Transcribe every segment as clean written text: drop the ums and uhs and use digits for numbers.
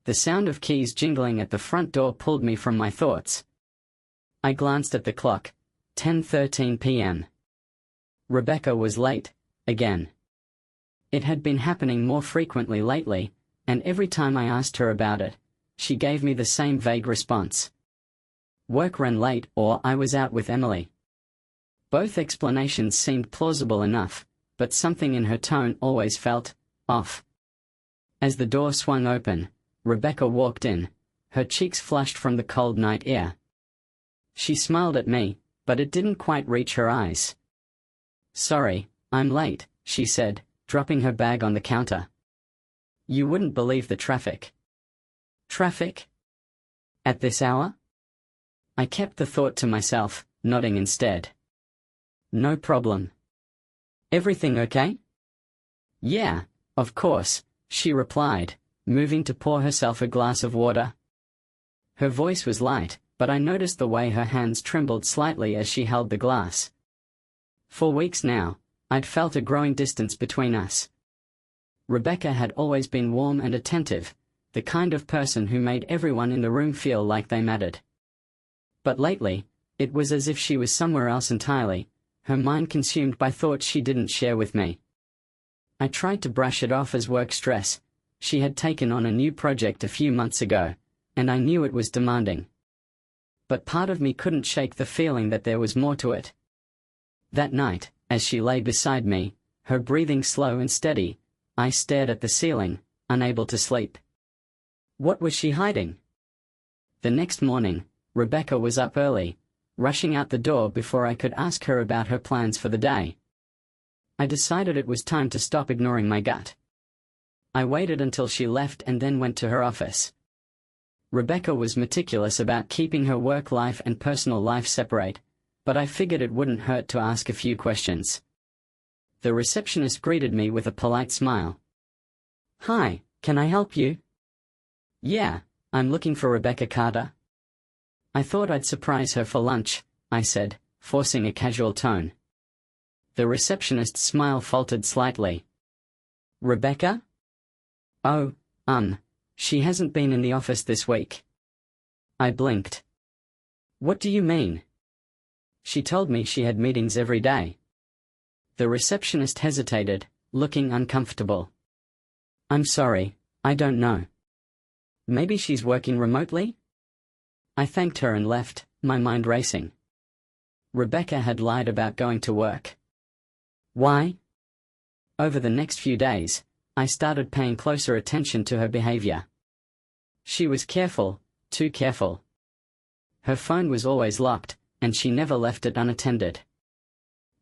The sound of keys jingling at the front door pulled me from my thoughts. I glanced at the clock. 10:13 p.m. Rebecca was late, again. It had been happening more frequently lately, and every time I asked her about it, she gave me the same vague response. Work ran late, or I was out with Emily. Both explanations seemed plausible enough, but something in her tone always felt off. As the door swung open, Rebecca walked in, her cheeks flushed from the cold night air. She smiled at me, but it didn't quite reach her eyes. "Sorry, I'm late," she said, dropping her bag on the counter. "You wouldn't believe the traffic." "Traffic? At this hour?" I kept the thought to myself, nodding instead. "No problem." "Everything okay?" "Yeah, of course," she replied, moving to pour herself a glass of water. Her voice was light, but I noticed the way her hands trembled slightly as she held the glass. For weeks now, I'd felt a growing distance between us. Rebecca had always been warm and attentive, the kind of person who made everyone in the room feel like they mattered. But lately, it was as if she was somewhere else entirely, her mind consumed by thoughts she didn't share with me. I tried to brush it off as work stress. She had taken on a new project a few months ago, and I knew it was demanding. But part of me couldn't shake the feeling that there was more to it. That night, as she lay beside me, her breathing slow and steady, I stared at the ceiling, unable to sleep. What was she hiding? The next morning, Rebecca was up early, rushing out the door before I could ask her about her plans for the day. I decided it was time to stop ignoring my gut. I waited until she left and then went to her office. Rebecca was meticulous about keeping her work life and personal life separate, but I figured it wouldn't hurt to ask a few questions. The receptionist greeted me with a polite smile. "Hi, can I help you?" "Yeah, I'm looking for Rebecca Carter." "I thought I'd surprise her for lunch," I said, forcing a casual tone. The receptionist's smile faltered slightly. "Rebecca? Oh, she hasn't been in the office this week." I blinked. "What do you mean?" "She told me she had meetings every day." The receptionist hesitated, looking uncomfortable. "I'm sorry, I don't know. Maybe she's working remotely?" I thanked her and left, my mind racing. Rebecca had lied about going to work. Why? Over the next few days, I started paying closer attention to her behavior. She was careful, too careful. Her phone was always locked, and she never left it unattended.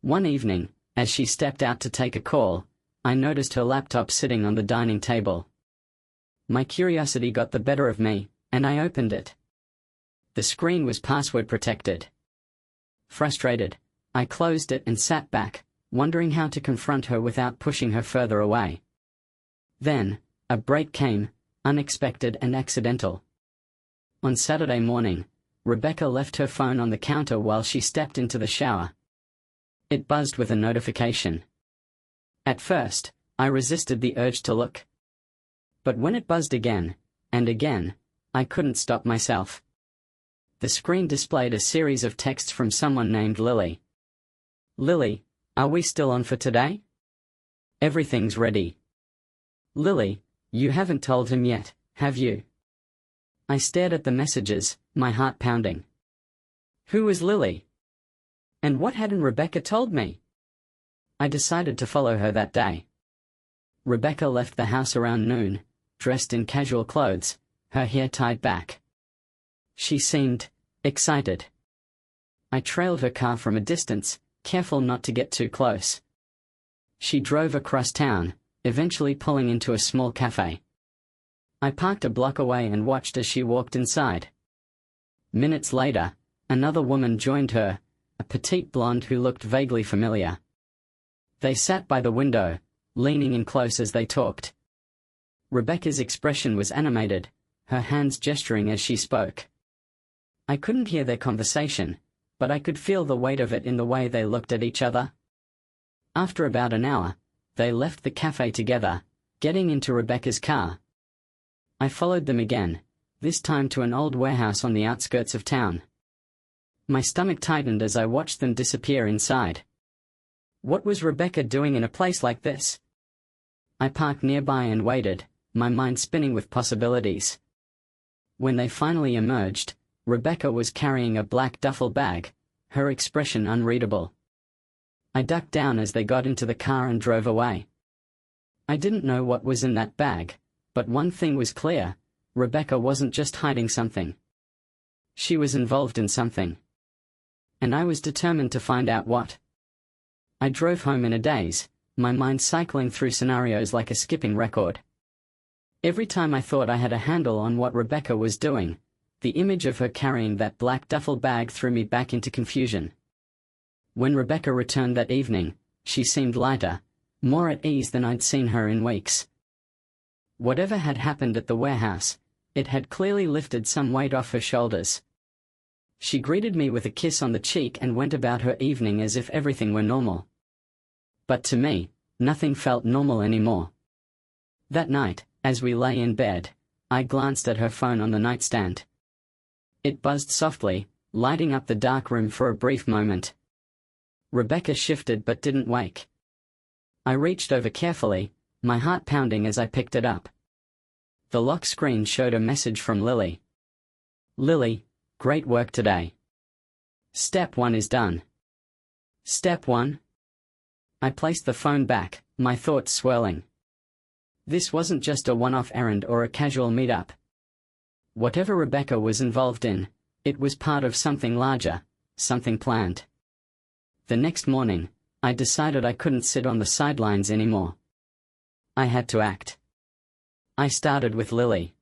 One evening, as she stepped out to take a call, I noticed her laptop sitting on the dining table. My curiosity got the better of me, and I opened it. The screen was password protected. Frustrated, I closed it and sat back, wondering how to confront her without pushing her further away. Then, a break came, unexpected and accidental. On Saturday morning, Rebecca left her phone on the counter while she stepped into the shower. It buzzed with a notification. At first, I resisted the urge to look. But when it buzzed again, and again, I couldn't stop myself. The screen displayed a series of texts from someone named Lily. "Lily, are we still on for today? Everything's ready." "Lily, you haven't told him yet, have you?" I stared at the messages, my heart pounding. Who was Lily? And what hadn't Rebecca told me? I decided to follow her that day. Rebecca left the house around noon, dressed in casual clothes, her hair tied back. She seemed excited. I trailed her car from a distance, careful not to get too close. She drove across town, eventually pulling into a small cafe. I parked a block away and watched as she walked inside. Minutes later, another woman joined her, a petite blonde who looked vaguely familiar. They sat by the window, leaning in close as they talked. Rebecca's expression was animated, her hands gesturing as she spoke. I couldn't hear their conversation, but I could feel the weight of it in the way they looked at each other. After about an hour, they left the cafe together, getting into Rebecca's car. I followed them again, this time to an old warehouse on the outskirts of town. My stomach tightened as I watched them disappear inside. What was Rebecca doing in a place like this? I parked nearby and waited, my mind spinning with possibilities. When they finally emerged, Rebecca was carrying a black duffel bag, her expression unreadable. I ducked down as they got into the car and drove away. I didn't know what was in that bag, but one thing was clear: Rebecca wasn't just hiding something. She was involved in something. And I was determined to find out what. I drove home in a daze, my mind cycling through scenarios like a skipping record. Every time I thought I had a handle on what Rebecca was doing, the image of her carrying that black duffel bag threw me back into confusion. When Rebecca returned that evening, she seemed lighter, more at ease than I'd seen her in weeks. Whatever had happened at the warehouse, it had clearly lifted some weight off her shoulders. She greeted me with a kiss on the cheek and went about her evening as if everything were normal. But to me, nothing felt normal anymore. That night, as we lay in bed, I glanced at her phone on the nightstand. It buzzed softly, lighting up the dark room for a brief moment. Rebecca shifted but didn't wake. I reached over carefully, my heart pounding as I picked it up. The lock screen showed a message from Lily. Lily, great work today. Step 1 is done. Step 1? I placed the phone back, my thoughts swirling. This wasn't just a one-off errand or a casual meet-up. Whatever Rebecca was involved in, it was part of something larger, something planned. The next morning, I decided I couldn't sit on the sidelines anymore. I had to act. I started with Lily.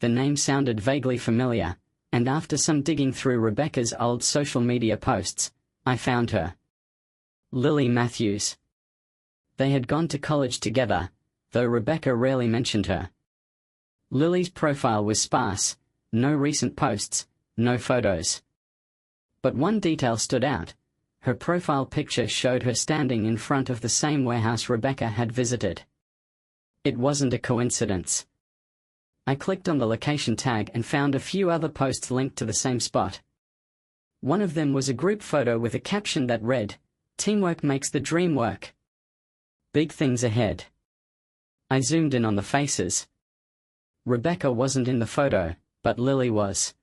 The name sounded vaguely familiar, and after some digging through Rebecca's old social media posts, I found her. Lily Matthews. They had gone to college together, though Rebecca rarely mentioned her. Lily's profile was sparse, no recent posts, no photos. But one detail stood out: her profile picture showed her standing in front of the same warehouse Rebecca had visited. It wasn't a coincidence. I clicked on the location tag and found a few other posts linked to the same spot. One of them was a group photo with a caption that read, "Teamwork makes the dream work. Big things ahead." I zoomed in on the faces. Rebecca wasn't in the photo, but Lily was.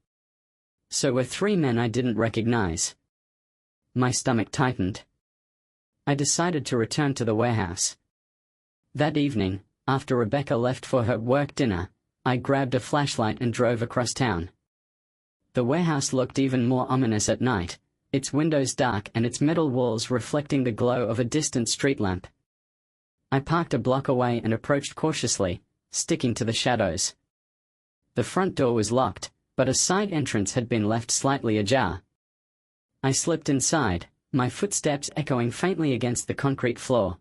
So were 3 men I didn't recognize. My stomach tightened. I decided to return to the warehouse. That evening, after Rebecca left for her work dinner, I grabbed a flashlight and drove across town. The warehouse looked even more ominous at night, its windows dark and its metal walls reflecting the glow of a distant street lamp. I parked a block away and approached cautiously, sticking to the shadows. The front door was locked, but a side entrance had been left slightly ajar. I slipped inside, my footsteps echoing faintly against the concrete floor.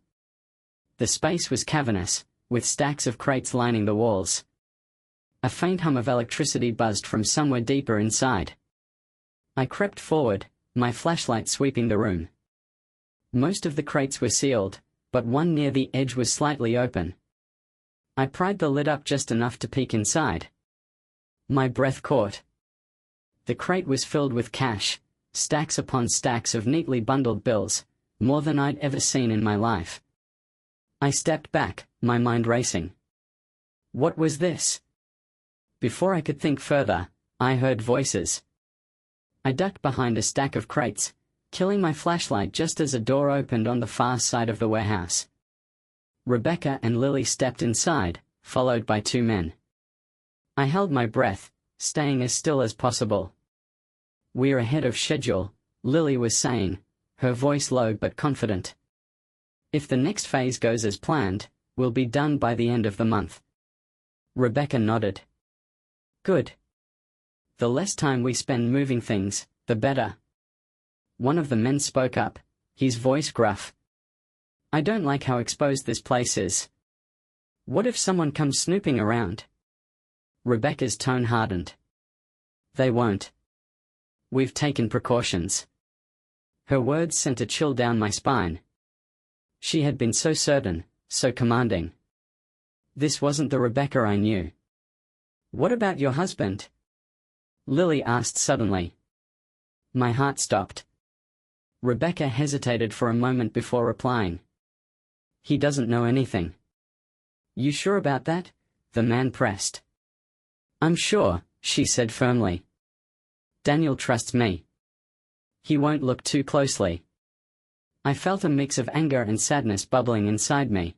The space was cavernous, with stacks of crates lining the walls. A faint hum of electricity buzzed from somewhere deeper inside. I crept forward, my flashlight sweeping the room. Most of the crates were sealed, but one near the edge was slightly open. I pried the lid up just enough to peek inside. My breath caught. The crate was filled with cash, stacks upon stacks of neatly bundled bills, more than I'd ever seen in my life. I stepped back, my mind racing. What was this? Before I could think further, I heard voices. I ducked behind a stack of crates, killing my flashlight just as a door opened on the far side of the warehouse. Rebecca and Lily stepped inside, followed by 2 men. I held my breath, staying as still as possible. "We're ahead of schedule," Lily was saying, her voice low but confident. "If the next phase goes as planned, we'll be done by the end of the month." Rebecca nodded. "Good. The less time we spend moving things, the better." One of the men spoke up, his voice gruff. "I don't like how exposed this place is. What if someone comes snooping around?" Rebecca's tone hardened. "They won't. We've taken precautions." Her words sent a chill down my spine. She had been so certain, so commanding. This wasn't the Rebecca I knew. What about your husband? Lily asked suddenly. My heart stopped. Rebecca hesitated for a moment before replying. He doesn't know anything. You sure about that? The man pressed. I'm sure, she said firmly. Daniel trusts me. He won't look too closely. I felt a mix of anger and sadness bubbling inside me.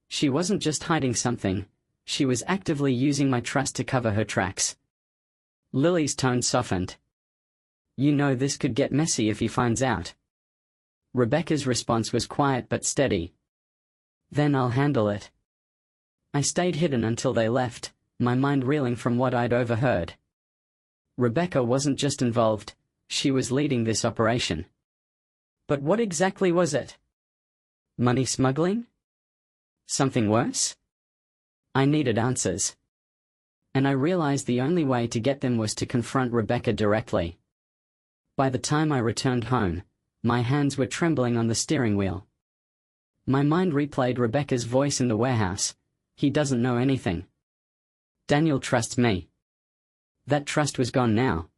She wasn't just hiding something, she was actively using my trust to cover her tracks. Lily's tone softened. You know this could get messy if he finds out. Rebecca's response was quiet but steady. Then I'll handle it. I stayed hidden until they left, my mind reeling from what I'd overheard. Rebecca wasn't just involved, she was leading this operation. But what exactly was it? Money smuggling? Something worse? I needed answers. And I realized the only way to get them was to confront Rebecca directly. By the time I returned home, my hands were trembling on the steering wheel. My mind replayed Rebecca's voice in the warehouse. He doesn't know anything. Daniel trusts me. That trust was gone now.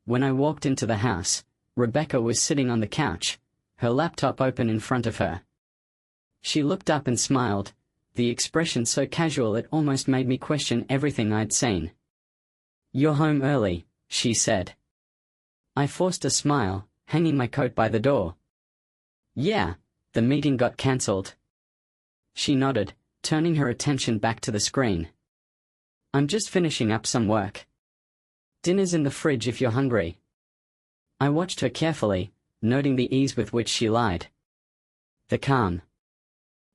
When I walked into the house, Rebecca was sitting on the couch, her laptop open in front of her. She looked up and smiled, the expression so casual it almost made me question everything I'd seen. You're home early, she said. I forced a smile, hanging my coat by the door. Yeah, the meeting got cancelled. She nodded, turning her attention back to the screen. I'm just finishing up some work. Dinner's in the fridge if you're hungry. I watched her carefully, noting the ease with which she lied. The calm.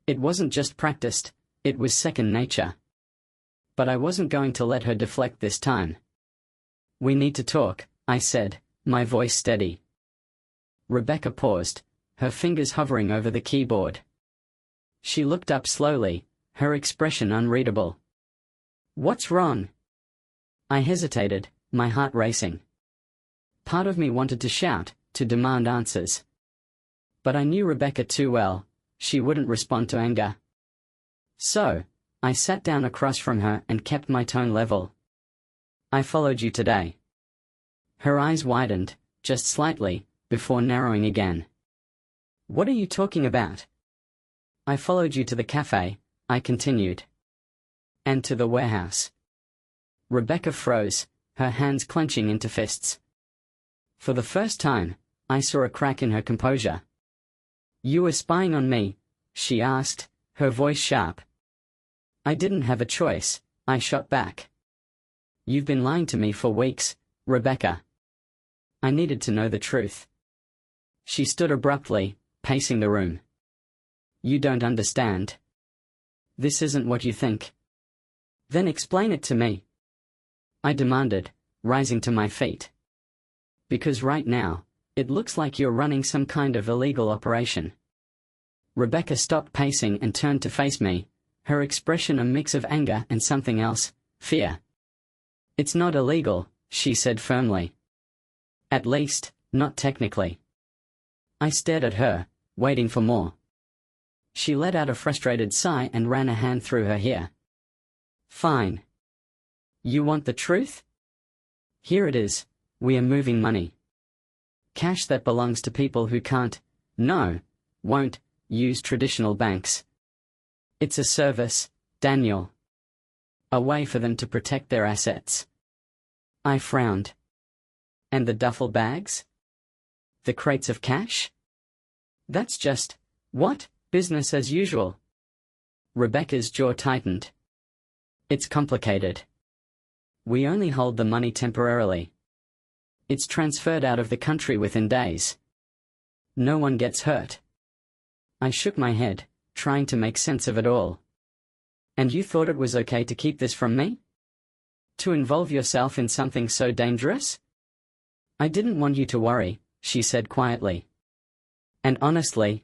It wasn't just practiced, it was second nature. But I wasn't going to let her deflect this time. We need to talk, I said, my voice steady. Rebecca paused, her fingers hovering over the keyboard. She looked up slowly, her expression unreadable. What's wrong? I hesitated, my heart racing. Part of me wanted to shout, to demand answers. But I knew Rebecca too well, she wouldn't respond to anger. So, I sat down across from her and kept my tone level. I followed you today. Her eyes widened, just slightly, before narrowing again. What are you talking about? I followed you to the cafe, I continued. And to the warehouse. Rebecca froze, her hands clenching into fists. For the first time, I saw a crack in her composure. You were spying on me? She asked, her voice sharp. I didn't have a choice, I shot back. You've been lying to me for weeks, Rebecca. I needed to know the truth. She stood abruptly, pacing the room. You don't understand. This isn't what you think. Then explain it to me. I demanded, rising to my feet. Because right now, it looks like you're running some kind of illegal operation. Rebecca stopped pacing and turned to face me, her expression a mix of anger and something else, fear. It's not illegal, she said firmly. At least, not technically. I stared at her, waiting for more. She let out a frustrated sigh and ran a hand through her hair. Fine. You want the truth? Here it is, we are moving money. Cash that belongs to people who can't, won't, use traditional banks. It's a service, Daniel. A way for them to protect their assets. I frowned. And the duffel bags? The crates of cash? That's just, what, business as usual. Rebecca's jaw tightened. It's complicated. We only hold the money temporarily. It's transferred out of the country within days. No one gets hurt. I shook my head, trying to make sense of it all. And you thought it was okay to keep this from me? To involve yourself in something so dangerous? I didn't want you to worry, she said quietly. And honestly,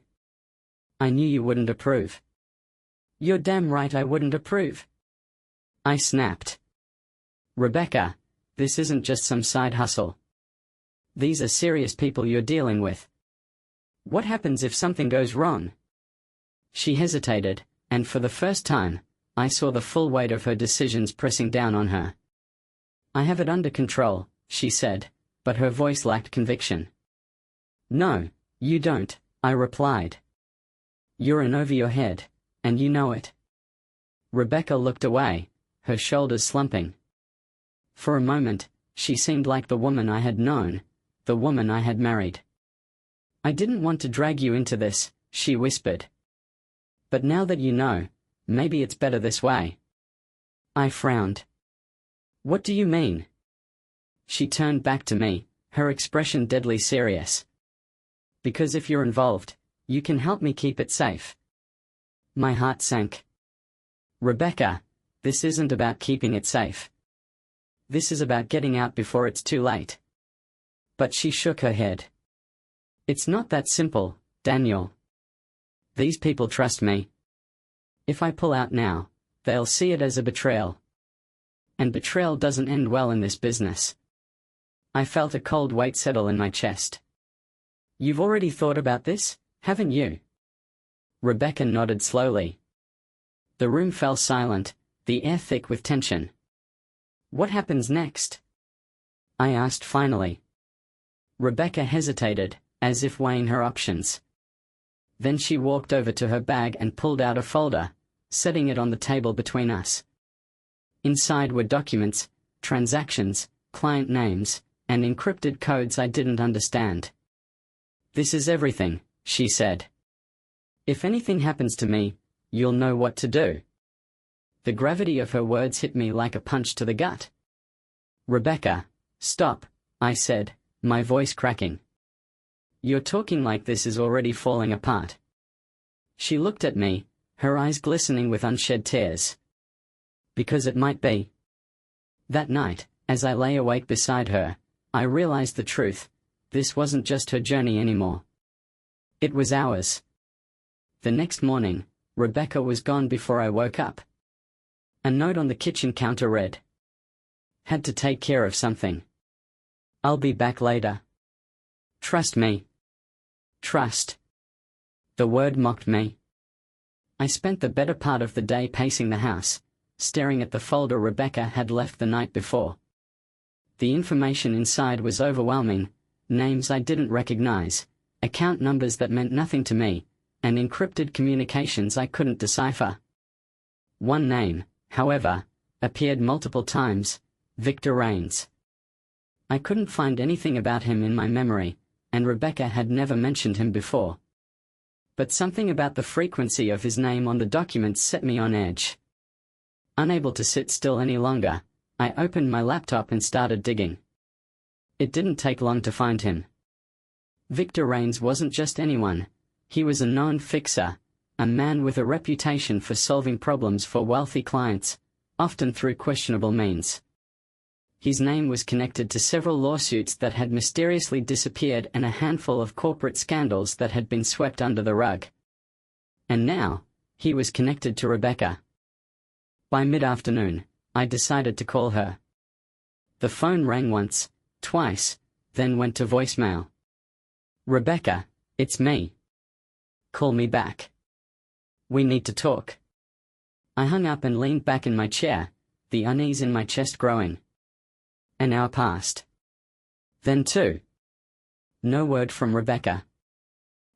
I knew you wouldn't approve. You're damn right I wouldn't approve. I snapped. Rebecca, this isn't just some side hustle. These are serious people you're dealing with. What happens if something goes wrong? She hesitated, and for the first time, I saw the full weight of her decisions pressing down on her. "I have it under control," she said, but her voice lacked conviction. "No, you don't," I replied. "You're in over your head, and you know it." Rebecca looked away, her shoulders slumping. For a moment, she seemed like the woman I had known, the woman I had married. "I didn't want to drag you into this," she whispered. "But now that you know, maybe it's better this way." I frowned. "What do you mean?" She turned back to me, her expression deadly serious. "Because if you're involved, you can help me keep it safe." My heart sank. "Rebecca, this isn't about keeping it safe. This is about getting out before it's too late." But she shook her head. "It's not that simple, Daniel. These people trust me. If I pull out now, they'll see it as a betrayal. And betrayal doesn't end well in this business." I felt a cold weight settle in my chest. "You've already thought about this, haven't you?" Rebecca nodded slowly. The room fell silent, the air thick with tension. "What happens next?" I asked finally. Rebecca hesitated, as if weighing her options. Then she walked over to her bag and pulled out a folder, setting it on the table between us. Inside were documents, transactions, client names, and encrypted codes I didn't understand. "This is everything," she said. "If anything happens to me, you'll know what to do." The gravity of her words hit me like a punch to the gut. "Rebecca, stop," I said, my voice cracking. "You're talking like this is already falling apart." She looked at me, her eyes glistening with unshed tears. "Because it might be." That night, as I lay awake beside her, I realized the truth. This wasn't just her journey anymore. It was ours. The next morning, Rebecca was gone before I woke up. A note on the kitchen counter read, "Had to take care of something. I'll be back later. Trust me." Trust. The word mocked me. I spent the better part of the day pacing the house, staring at the folder Rebecca had left the night before. The information inside was overwhelming, names I didn't recognize, account numbers that meant nothing to me, and encrypted communications I couldn't decipher. One name, however, appeared multiple times, Victor Rains. I couldn't find anything about him in my memory, and Rebecca had never mentioned him before. But something about the frequency of his name on the documents set me on edge. Unable to sit still any longer, I opened my laptop and started digging. It didn't take long to find him. Victor Rains wasn't just anyone. He was a known fixer, a man with a reputation for solving problems for wealthy clients, often through questionable means. His name was connected to several lawsuits that had mysteriously disappeared and a handful of corporate scandals that had been swept under the rug. And now, he was connected to Rebecca. By mid-afternoon, I decided to call her. The phone rang once, twice, then went to voicemail. "Rebecca, it's me. Call me back. We need to talk." I hung up and leaned back in my chair, the unease in my chest growing. An hour passed. Then two. No word from Rebecca.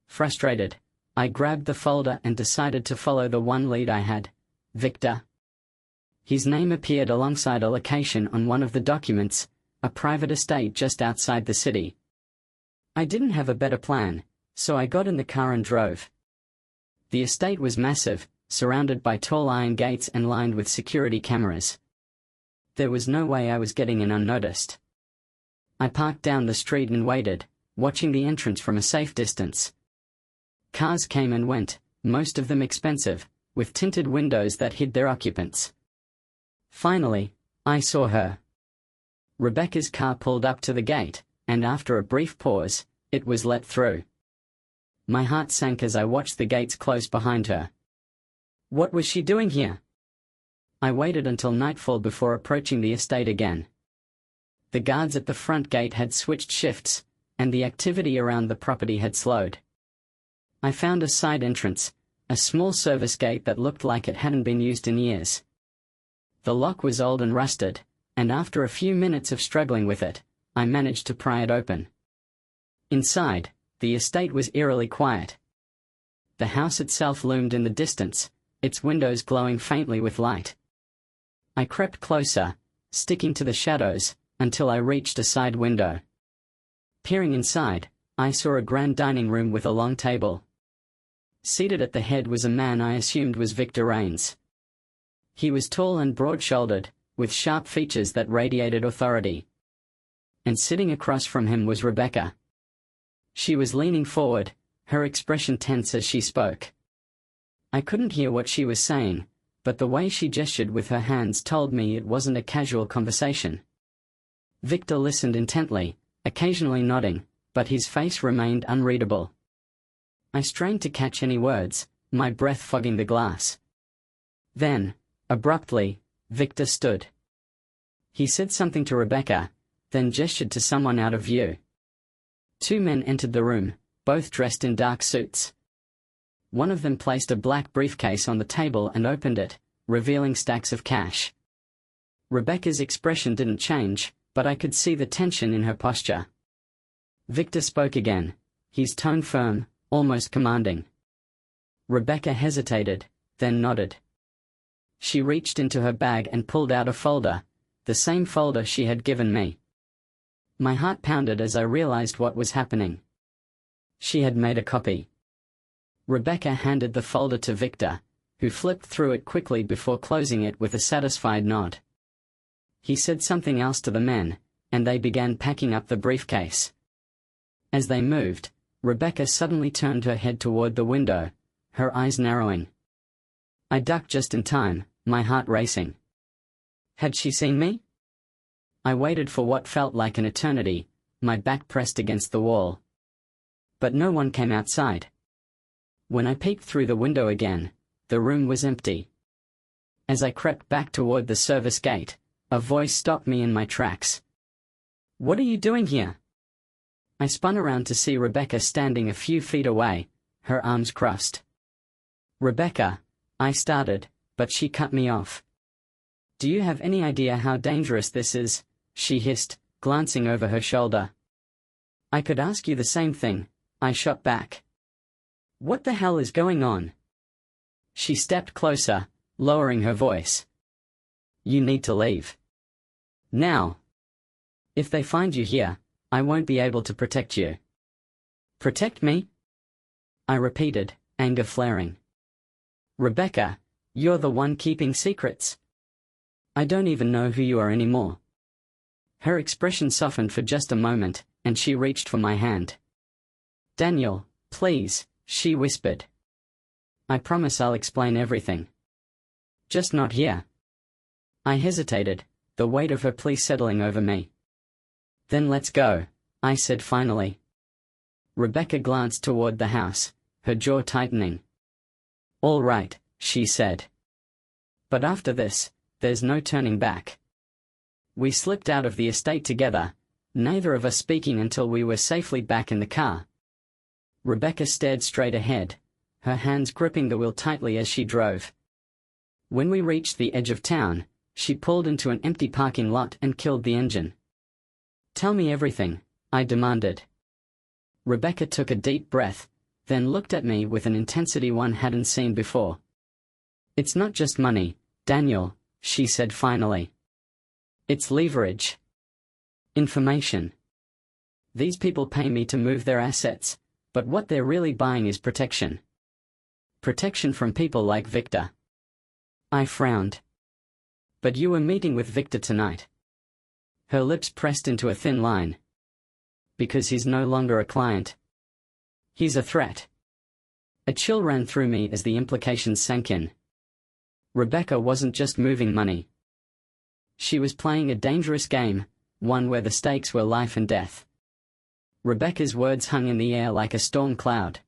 Frustrated, I grabbed the folder and decided to follow the one lead I had, Victor. His name appeared alongside a location on one of the documents, a private estate just outside the city. I didn't have a better plan, so I got in the car and drove. The estate was massive, surrounded by tall iron gates and lined with security cameras. There was no way I was getting in unnoticed. I parked down the street and waited, watching the entrance from a safe distance. Cars came and went, most of them expensive, with tinted windows that hid their occupants. Finally, I saw her. Rebecca's car pulled up to the gate, and after a brief pause, it was let through. My heart sank as I watched the gates close behind her. What was she doing here? I waited until nightfall before approaching the estate again. The guards at the front gate had switched shifts, and the activity around the property had slowed. I found a side entrance, a small service gate that looked like it hadn't been used in years. The lock was old and rusted, and after a few minutes of struggling with it, I managed to pry it open. Inside, the estate was eerily quiet. The house itself loomed in the distance, its windows glowing faintly with light. I crept closer, sticking to the shadows, until I reached a side window. Peering inside, I saw a grand dining room with a long table. Seated at the head was a man I assumed was Victor Rains. He was tall and broad-shouldered, with sharp features that radiated authority. And sitting across from him was Rebecca. She was leaning forward, her expression tense as she spoke. I couldn't hear what she was saying, but the way she gestured with her hands told me it wasn't a casual conversation. Victor listened intently, occasionally nodding, but his face remained unreadable. I strained to catch any words, my breath fogging the glass. Then, abruptly, Victor stood. He said something to Rebecca, then gestured to someone out of view. Two men entered the room, both dressed in dark suits. One of them placed a black briefcase on the table and opened it, revealing stacks of cash. Rebecca's expression didn't change, but I could see the tension in her posture. Victor spoke again, his tone firm, almost commanding. Rebecca hesitated, then nodded. She reached into her bag and pulled out a folder, the same folder she had given me. My heart pounded as I realized what was happening. She had made a copy. Rebecca handed the folder to Victor, who flipped through it quickly before closing it with a satisfied nod. He said something else to the men, and they began packing up the briefcase. As they moved, Rebecca suddenly turned her head toward the window, her eyes narrowing. I ducked just in time, my heart racing. Had she seen me? I waited for what felt like an eternity, my back pressed against the wall. But no one came outside. When I peeked through the window again, the room was empty. As I crept back toward the service gate, a voice stopped me in my tracks. "What are you doing here?" I spun around to see Rebecca standing a few feet away, her arms crossed. "Rebecca," I started, but she cut me off. "Do you have any idea how dangerous this is?" she hissed, glancing over her shoulder. "I could ask you the same thing," I shot back. "What the hell is going on?" She stepped closer, lowering her voice. "You need to leave. Now. If they find you here, I won't be able to protect you." "Protect me?" I repeated, anger flaring. "Rebecca, you're the one keeping secrets. I don't even know who you are anymore." Her expression softened for just a moment, and she reached for my hand. "Daniel, please," she whispered. "I promise I'll explain everything. Just not here." I hesitated, the weight of her plea settling over me. "Then let's go," I said finally. Rebecca glanced toward the house, her jaw tightening. "All right," she said. "But after this, there's no turning back." We slipped out of the estate together, neither of us speaking until we were safely back in the car. Rebecca stared straight ahead, her hands gripping the wheel tightly as she drove. When we reached the edge of town, she pulled into an empty parking lot and killed the engine. "Tell me everything," I demanded. Rebecca took a deep breath, then looked at me with an intensity one hadn't seen before. "It's not just money, Daniel," she said finally. "It's leverage. Information. These people pay me to move their assets, but what they're really buying is protection. Protection from people like Victor." I frowned. "But you were meeting with Victor tonight." Her lips pressed into a thin line. "Because he's no longer a client. He's a threat." A chill ran through me as the implications sank in. Rebecca wasn't just moving money. She was playing a dangerous game, one where the stakes were life and death. Rebecca's words hung in the air like a storm cloud.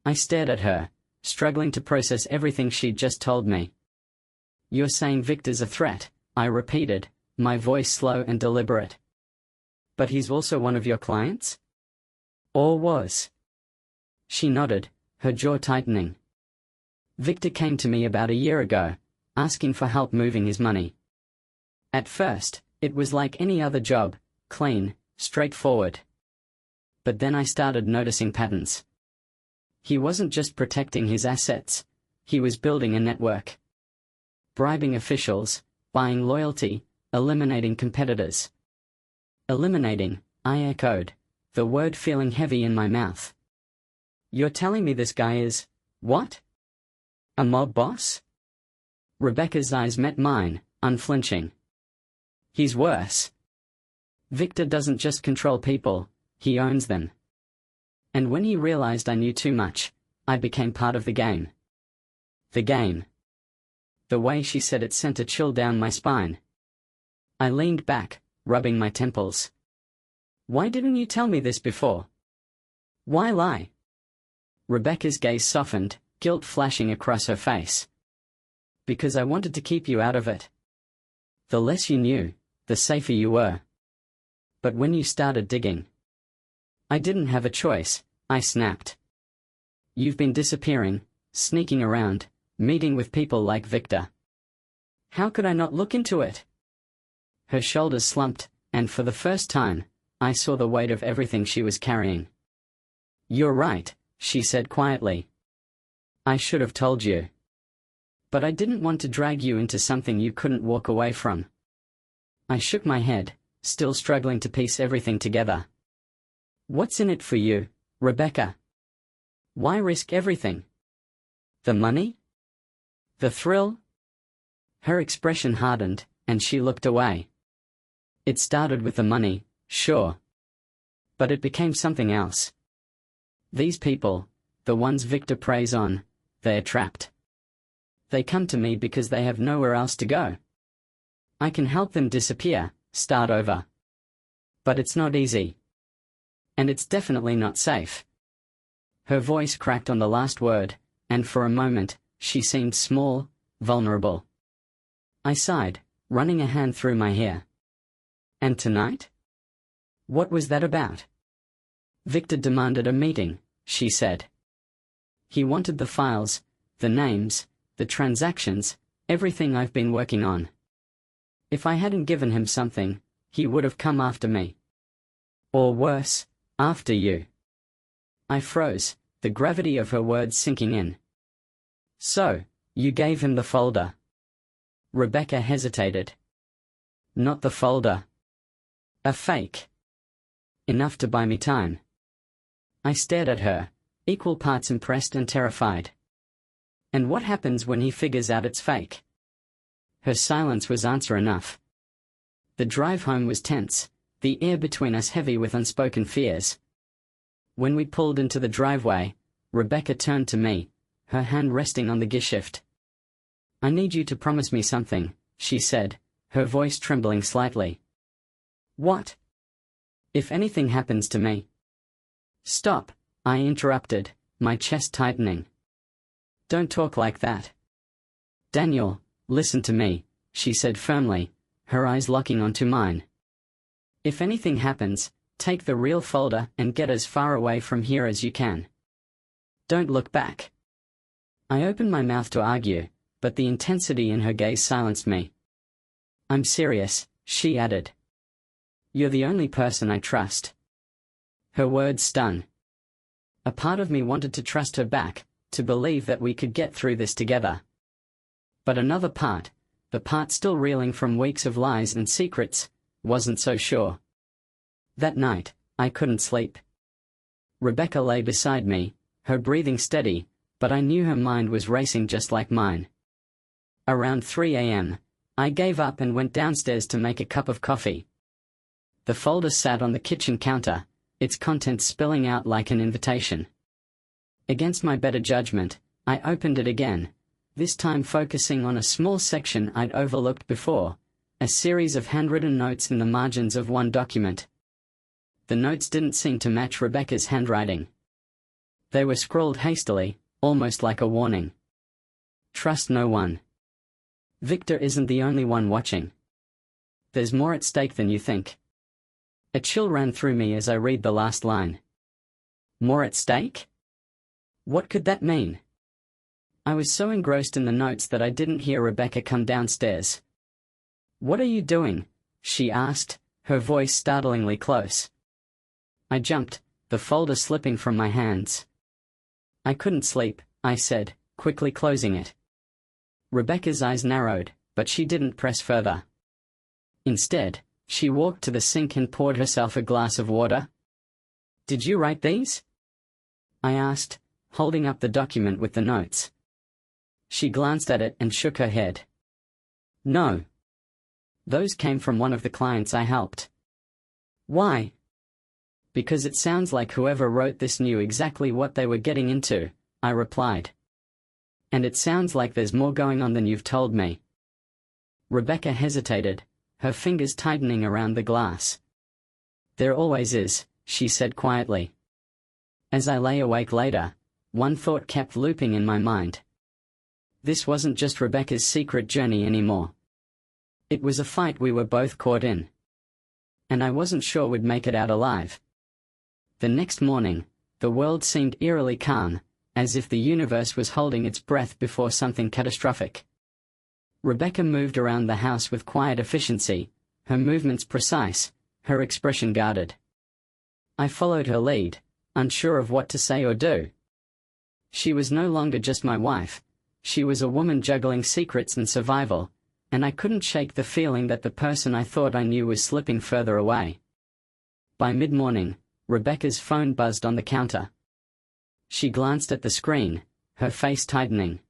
I stared at her, struggling to process everything she'd just told me. "You're saying Victor's a threat," I repeated, my voice slow and deliberate. "But he's also one of your clients?" "Or was?" She nodded, her jaw tightening. Victor came to me about a year ago, asking for help moving his money. At first, it was like any other job, clean, straightforward. But then I started noticing patterns. He wasn't just protecting his assets, he was building a network. Bribing officials, buying loyalty, eliminating competitors. Eliminating, I echoed, the word feeling heavy in my mouth. You're telling me this guy is, what? A mob boss? Rebecca's eyes met mine, unflinching. He's worse. Victor doesn't just control people, he owns them. And when he realized I knew too much, I became part of the game. The game. The way she said it sent a chill down my spine. I leaned back, rubbing my temples. Why didn't you tell me this before? Why lie? Rebecca's gaze softened, guilt flashing across her face. Because I wanted to keep you out of it. The less you knew, the safer you were. But when you started digging, I didn't have a choice, I snapped. You've been disappearing, sneaking around, meeting with people like Victor. How could I not look into it? Her shoulders slumped, and for the first time, I saw the weight of everything she was carrying. You're right, she said quietly. I should have told you. But I didn't want to drag you into something you couldn't walk away from. I shook my head, still struggling to piece everything together. What's in it for you, Rebecca? Why risk everything? The money? The thrill? Her expression hardened, and she looked away. It started with the money, sure. But it became something else. These people, the ones Victor preys on, they're trapped. They come to me because they have nowhere else to go. I can help them disappear, start over. But it's not easy. And it's definitely not safe. Her voice cracked on the last word, and for a moment, she seemed small, vulnerable. I sighed, running a hand through my hair. And tonight? What was that about? Victor demanded a meeting, she said. He wanted the files, the names, the transactions, everything I've been working on. If I hadn't given him something, he would have come after me. Or worse, after you. I froze, the gravity of her words sinking in. So, you gave him the folder. Rebecca hesitated. Not the folder. A fake. Enough to buy me time. I stared at her, equal parts impressed and terrified. And what happens when he figures out it's fake? Her silence was answer enough. The drive home was tense, the air between us heavy with unspoken fears. When we pulled into the driveway, Rebecca turned to me, her hand resting on the gearshift. I need you to promise me something, she said, her voice trembling slightly. What? If anything happens to me. Stop, I interrupted, my chest tightening. Don't talk like that. Daniel, listen to me, she said firmly, her eyes locking onto mine. If anything happens, take the real folder and get as far away from here as you can. Don't look back. I opened my mouth to argue, but the intensity in her gaze silenced me. I'm serious, she added. You're the only person I trust. Her words stung. A part of me wanted to trust her back, to believe that we could get through this together. But another part, the part still reeling from weeks of lies and secrets, wasn't so sure. That night, I couldn't sleep. Rebecca lay beside me, her breathing steady, but I knew her mind was racing just like mine. Around 3 a.m., I gave up and went downstairs to make a cup of coffee. The folder sat on the kitchen counter, its contents spilling out like an invitation. Against my better judgment, I opened it again, this time focusing on a small section I'd overlooked before, a series of handwritten notes in the margins of one document. The notes didn't seem to match Rebecca's handwriting. They were scrawled hastily, almost like a warning. Trust no one. Victor isn't the only one watching. There's more at stake than you think. A chill ran through me as I read the last line. More at stake? What could that mean? I was so engrossed in the notes that I didn't hear Rebecca come downstairs. "What are you doing?" she asked, her voice startlingly close. I jumped, the folder slipping from my hands. "I couldn't sleep," I said, quickly closing it. Rebecca's eyes narrowed, but she didn't press further. Instead, she walked to the sink and poured herself a glass of water. "Did you write these?" I asked, holding up the document with the notes. She glanced at it and shook her head. "No. Those came from one of the clients I helped." "Why?" "Because it sounds like whoever wrote this knew exactly what they were getting into," I replied. "And it sounds like there's more going on than you've told me." Rebecca hesitated, her fingers tightening around the glass. "There always is," she said quietly. As I lay awake later, one thought kept looping in my mind. This wasn't just Rebecca's secret journey anymore. It was a fight we were both caught in. And I wasn't sure we'd make it out alive. The next morning, the world seemed eerily calm, as if the universe was holding its breath before something catastrophic. Rebecca moved around the house with quiet efficiency, her movements precise, her expression guarded. I followed her lead, unsure of what to say or do. She was no longer just my wife, she was a woman juggling secrets and survival, and I couldn't shake the feeling that the person I thought I knew was slipping further away. By mid-morning, Rebecca's phone buzzed on the counter. She glanced at the screen, her face tightening.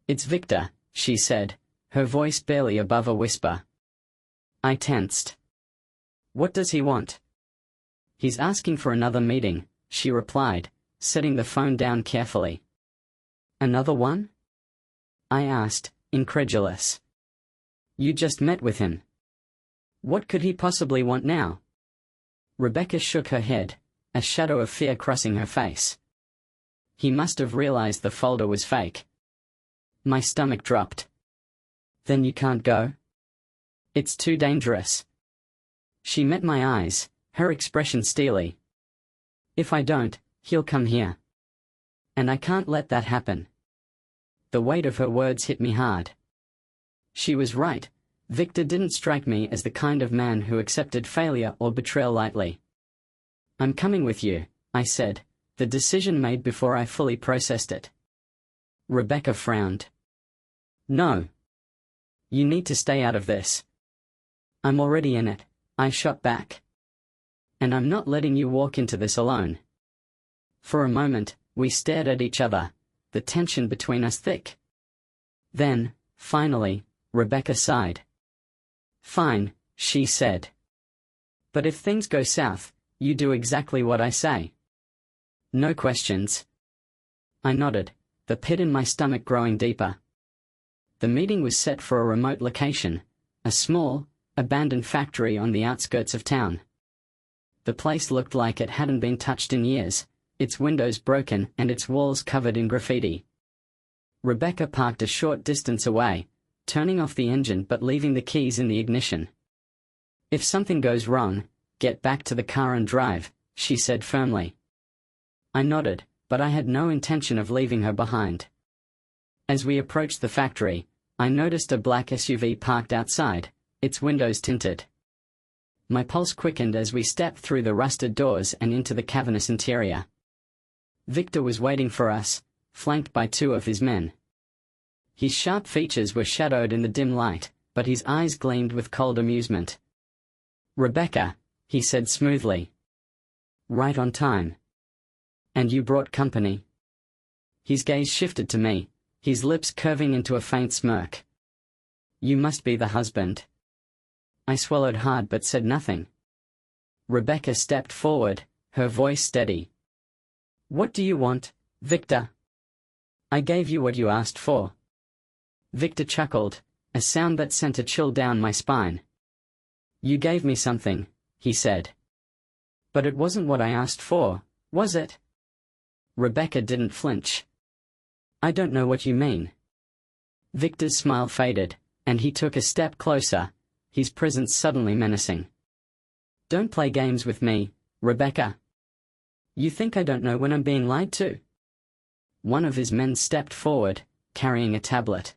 "It's Victor," she said, her voice barely above a whisper. I tensed. "What does he want?" "He's asking for another meeting," she replied, setting the phone down carefully. "Another one?" I asked, incredulous. "You just met with him. What could he possibly want now?" Rebecca shook her head, a shadow of fear crossing her face. "He must have realized the folder was fake." My stomach dropped. "Then you can't go?" "It's too dangerous." She met my eyes, her expression steely. "If I don't, he'll come here. And I can't let that happen." The weight of her words hit me hard. She was right. Victor didn't strike me as the kind of man who accepted failure or betrayal lightly. "I'm coming with you," I said, the decision made before I fully processed it. Rebecca frowned. "No. You need to stay out of this." "I'm already in it," I shot back. "And I'm not letting you walk into this alone." For a moment, we stared at each other, the tension between us thick. Then, finally, Rebecca sighed. "Fine," she said. "But if things go south, you do exactly what I say." "No questions." I nodded, the pit in my stomach growing deeper. The meeting was set for a remote location, a small, abandoned factory on the outskirts of town. The place looked like it hadn't been touched in years, its windows broken and its walls covered in graffiti. Rebecca parked a short distance away, turning off the engine but leaving the keys in the ignition. "If something goes wrong, get back to the car and drive," she said firmly. I nodded, but I had no intention of leaving her behind. As we approached the factory, I noticed a black SUV parked outside, its windows tinted. My pulse quickened as we stepped through the rusted doors and into the cavernous interior. Victor was waiting for us, flanked by two of his men. His sharp features were shadowed in the dim light, but his eyes gleamed with cold amusement. "Rebecca," he said smoothly. "Right on time. And you brought company." His gaze shifted to me, his lips curving into a faint smirk. "You must be the husband." I swallowed hard but said nothing. Rebecca stepped forward, her voice steady. "What do you want, Victor?" "I gave you what you asked for." Victor chuckled, a sound that sent a chill down my spine. "You gave me something," he said. "But it wasn't what I asked for, was it?" Rebecca didn't flinch. "I don't know what you mean." Victor's smile faded, and he took a step closer, his presence suddenly menacing. "Don't play games with me, Rebecca. You think I don't know when I'm being lied to?" One of his men stepped forward, carrying a tablet.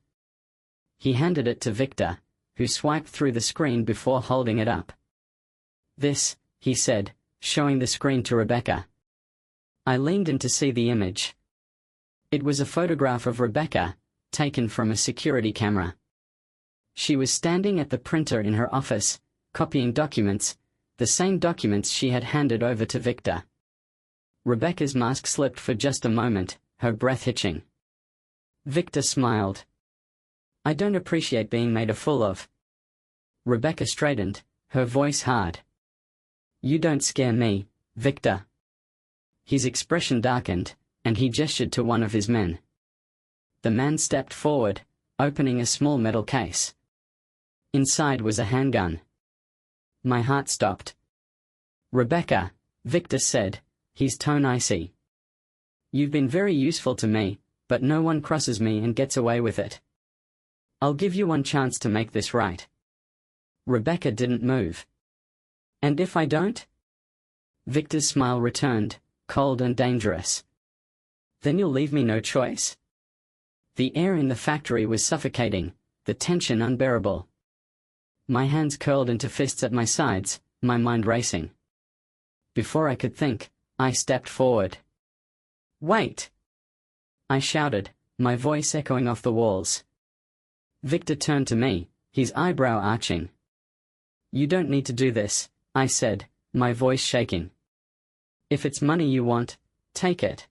He handed it to Victor, who swiped through the screen before holding it up. "This," he said, showing the screen to Rebecca. I leaned in to see the image. It was a photograph of Rebecca, taken from a security camera. She was standing at the printer in her office, copying documents, the same documents she had handed over to Victor. Rebecca's mask slipped for just a moment, her breath hitching. Victor smiled. "I don't appreciate being made a fool of." Rebecca straightened, her voice hard. "You don't scare me, Victor." His expression darkened, and he gestured to one of his men. The man stepped forward, opening a small metal case. Inside was a handgun. My heart stopped. "Rebecca," Victor said, his tone icy. "You've been very useful to me, but no one crosses me and gets away with it. I'll give you one chance to make this right." Rebecca didn't move. "And if I don't?" Victor's smile returned, cold and dangerous. "Then you'll leave me no choice." The air in the factory was suffocating, the tension unbearable. My hands curled into fists at my sides, my mind racing. Before I could think, I stepped forward. "Wait!" I shouted, my voice echoing off the walls. Victor turned to me, his eyebrow arching. "You don't need to do this," I said, my voice shaking. "If it's money you want, take it.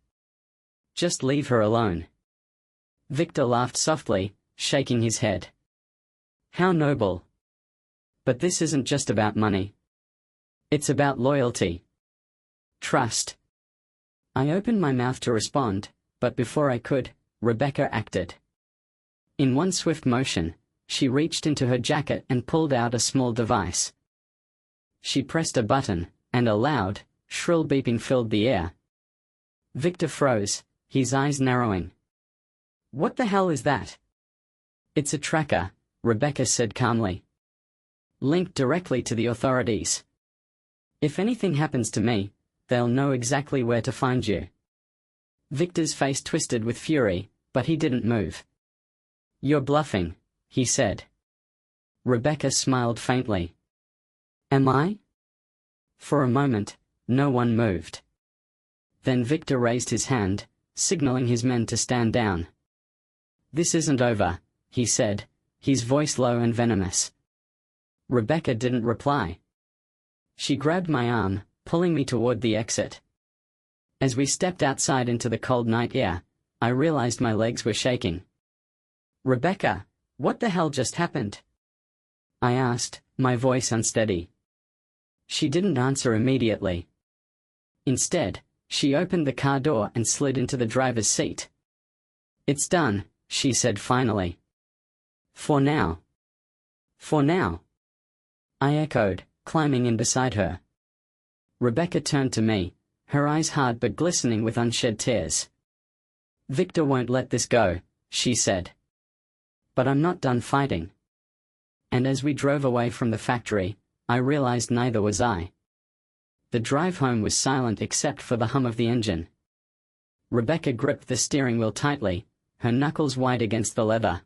Just leave her alone." Victor laughed softly, shaking his head. "How noble. But this isn't just about money. It's about loyalty. Trust." I opened my mouth to respond, but before I could, Rebecca acted. In one swift motion, she reached into her jacket and pulled out a small device. She pressed a button, and a loud, shrill beeping filled the air. Victor froze, his eyes narrowing. "What the hell is that?" "It's a tracker," Rebecca said calmly. "Linked directly to the authorities. If anything happens to me, they'll know exactly where to find you." Victor's face twisted with fury, but he didn't move. "You're bluffing," he said. Rebecca smiled faintly. "Am I?" For a moment, no one moved. Then Victor raised his hand, signaling his men to stand down. "This isn't over," he said, his voice low and venomous. Rebecca didn't reply. She grabbed my arm, pulling me toward the exit. As we stepped outside into the cold night air, I realized my legs were shaking. "Rebecca, what the hell just happened?" I asked, my voice unsteady. She didn't answer immediately. Instead, she opened the car door and slid into the driver's seat. "It's done," she said finally. "For now." "For now?" I echoed, climbing in beside her. Rebecca turned to me, her eyes hard but glistening with unshed tears. "Victor won't let this go," she said. "But I'm not done fighting." And as we drove away from the factory, I realized neither was I. The drive home was silent except for the hum of the engine. Rebecca gripped the steering wheel tightly, her knuckles white against the leather.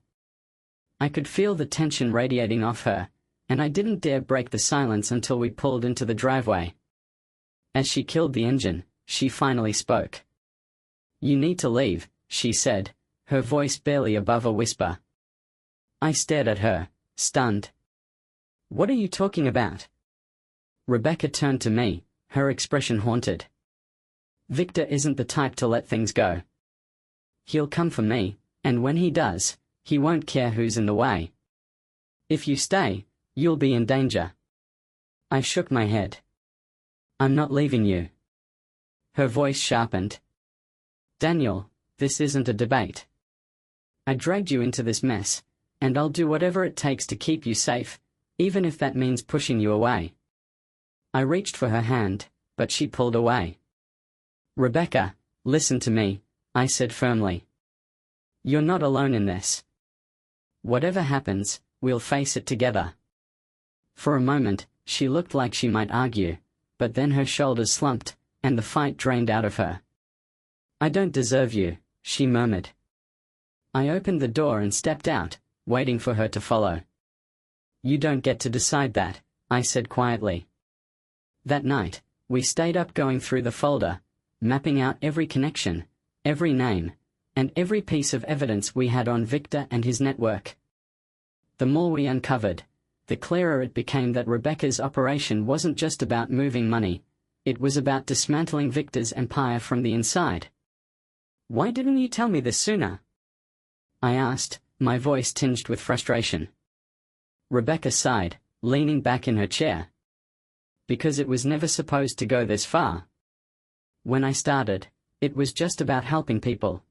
I could feel the tension radiating off her, and I didn't dare break the silence until we pulled into the driveway. As she killed the engine, she finally spoke. "You need to leave," she said, her voice barely above a whisper. I stared at her, stunned. "What are you talking about?" Rebecca turned to me, her expression haunted. "Victor isn't the type to let things go. He'll come for me, and when he does, he won't care who's in the way. If you stay, you'll be in danger." I shook my head. "I'm not leaving you." Her voice sharpened. "Daniel, this isn't a debate. I dragged you into this mess, and I'll do whatever it takes to keep you safe, even if that means pushing you away." I reached for her hand, but she pulled away. "Rebecca, listen to me," I said firmly. "You're not alone in this. Whatever happens, we'll face it together." For a moment, she looked like she might argue, but then her shoulders slumped, and the fight drained out of her. "I don't deserve you," she murmured. I opened the door and stepped out, waiting for her to follow. "You don't get to decide that," I said quietly. That night, we stayed up going through the folder, mapping out every connection, every name, and every piece of evidence we had on Victor and his network. The more we uncovered, the clearer it became that Rebecca's operation wasn't just about moving money, it was about dismantling Victor's empire from the inside. "Why didn't you tell me this sooner?" I asked, my voice tinged with frustration. Rebecca sighed, leaning back in her chair. "Because it was never supposed to go this far. When I started, it was just about helping people.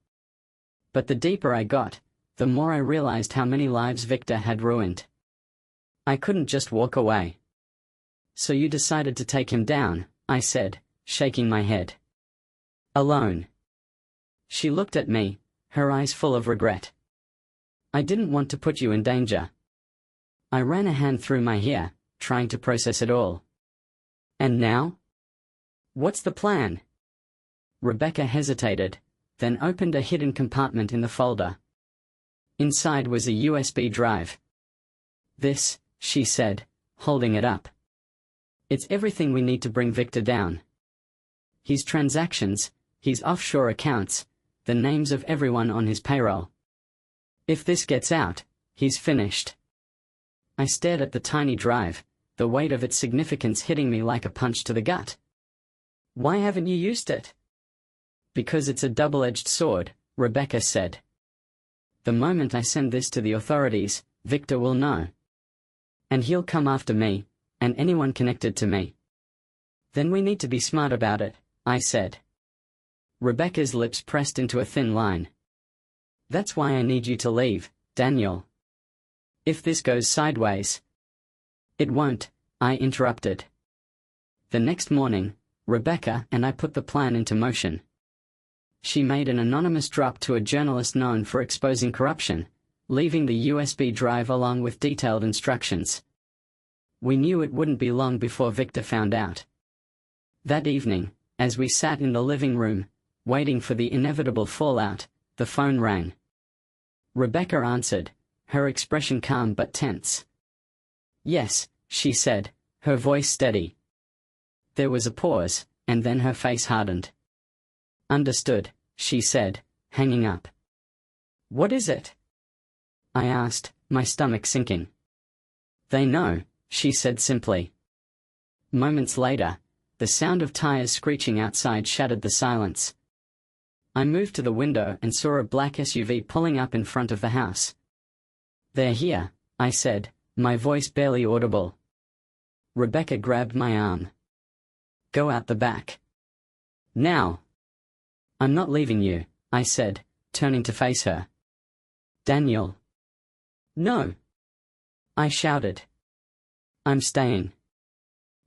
But the deeper I got, the more I realized how many lives Victor had ruined. I couldn't just walk away." "So you decided to take him down," I said, shaking my head. "Alone." She looked at me, her eyes full of regret. "I didn't want to put you in danger." I ran a hand through my hair, trying to process it all. "And now? What's the plan?" Rebecca hesitated, then opened a hidden compartment in the folder. Inside was a USB drive. "This," she said, holding it up. "It's everything we need to bring Victor down. His transactions, his offshore accounts, the names of everyone on his payroll. If this gets out, he's finished." I stared at the tiny drive, the weight of its significance hitting me like a punch to the gut. "Why haven't you used it?" "Because it's a double-edged sword," Rebecca said. "The moment I send this to the authorities, Victor will know. And he'll come after me, and anyone connected to me. Then we need to be smart about it," I said. Rebecca's lips pressed into a thin line. "That's why I need you to leave, Daniel. If this goes sideways—" "It won't," I interrupted. The next morning, Rebecca and I put the plan into motion. She made an anonymous drop to a journalist known for exposing corruption, leaving the USB drive along with detailed instructions. We knew it wouldn't be long before Victor found out. That evening, as we sat in the living room, waiting for the inevitable fallout, the phone rang. Rebecca answered, her expression calm but tense. "Yes," she said, her voice steady. There was a pause, and then her face hardened. "Understood," she said, hanging up. "What is it?" I asked, my stomach sinking. "They know," she said simply. Moments later, the sound of tires screeching outside shattered the silence. I moved to the window and saw a black SUV pulling up in front of the house. "They're here," I said, my voice barely audible. Rebecca grabbed my arm. "Go out the back. Now." "I'm not leaving you," I said, turning to face her. "Daniel." "No!" I shouted. "I'm staying."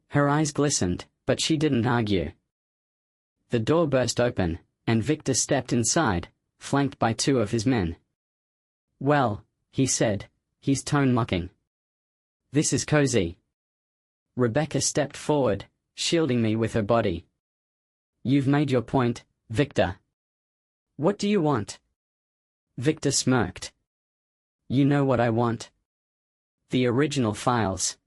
Her eyes glistened, but she didn't argue. The door burst open, and Victor stepped inside, flanked by two of his men. "Well," he said, his tone mocking. "This is cozy." Rebecca stepped forward, shielding me with her body. "You've made your point, Victor. What do you want?" Victor smirked. "You know what I want. The original files.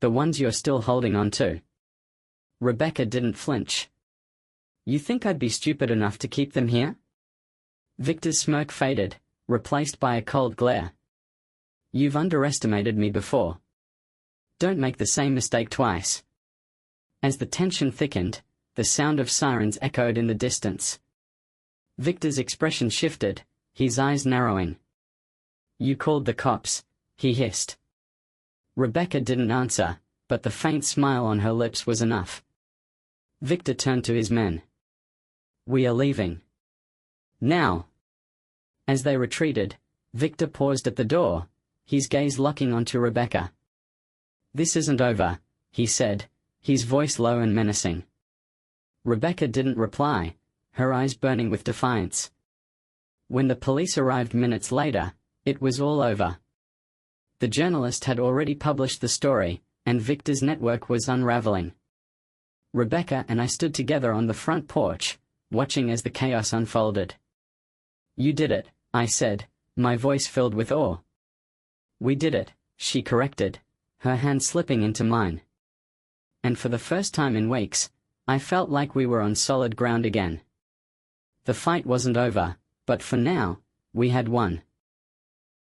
The ones you're still holding on to." Rebecca didn't flinch. "You think I'd be stupid enough to keep them here?" Victor's smirk faded, replaced by a cold glare. "You've underestimated me before. Don't make the same mistake twice." As the tension thickened, the sound of sirens echoed in the distance. Victor's expression shifted, his eyes narrowing. "You called the cops," he hissed. Rebecca didn't answer, but the faint smile on her lips was enough. Victor turned to his men. "We are leaving. Now." As they retreated, Victor paused at the door, his gaze locking onto Rebecca. "This isn't over," he said, his voice low and menacing. Rebecca didn't reply, her eyes burning with defiance. When the police arrived minutes later, it was all over. The journalist had already published the story, and Victor's network was unraveling. Rebecca and I stood together on the front porch, watching as the chaos unfolded. "You did it," I said, my voice filled with awe. We did it, she corrected, her hand slipping into mine. And for the first time in weeks, I felt like we were on solid ground again. The fight wasn't over, but for now, we had won.